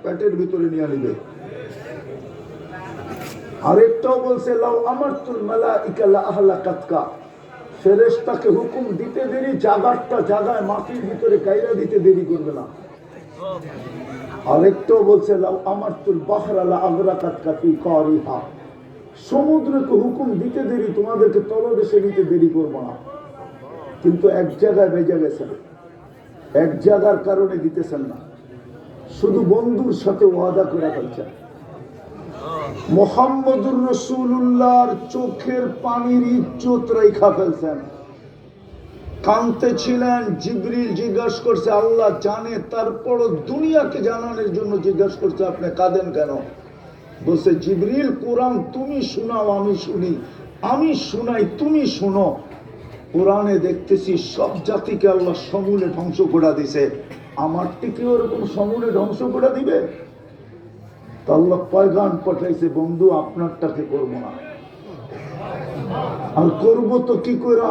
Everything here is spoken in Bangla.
পেটের ভিতরে নিয়ে নিবে। আরেকটাও বলছে লাউ আমারতুল মালাইকা লা আহলাকাতকা, ফেরেশতাকে হুকুম দিতে দেরি জাগারটা জাগায় মাটির ভিতরে কাইরা দিতে দেরি করবে না। আরেকটাও বলছে লাউ আমারতুল বাহরা লা আগরাকাতকা ফি কারিহা, সমুদ্রকে হুকুম দিতে দেরি তোমাদেরকে তলদেশে নিতে দেরি করবো না। কিন্তু এক জায়গায় বেজে গেছেন, এক জায়গার কারণে দিতেছেন না, শুধু বন্ধুর সাথে ওয়াদা করে ফেলছেন। মুহাম্মদুর রাসূলুল্লাহর চোখের পানির ইজ্জত রেখা ফেলছেন। কাঁদতে ছিলেন, জিবরিল জিজ্ঞাসা করছে, আল্লাহ জানে, তারপর দুনিয়াকে জানানোর জন্য জিজ্ঞাসা করছে আপনি কাঁদেন কেন? বলছে জিবরিল কোরআন তুমি শোনাও আমি শুনি, আমি শোনাই তুমি শোনো। কোরআনে দেখতেছি সব জাতিকে আল্লাহ সমূলে ধ্বংস করে দিছে, আমারটিকে ওরকম সমূলে ধ্বংস করে দিবে? আল্লাহ পয়গাম পাঠাইছে, বন্ধু আপনারটাকে করবো না। আর করবো তো কি করে?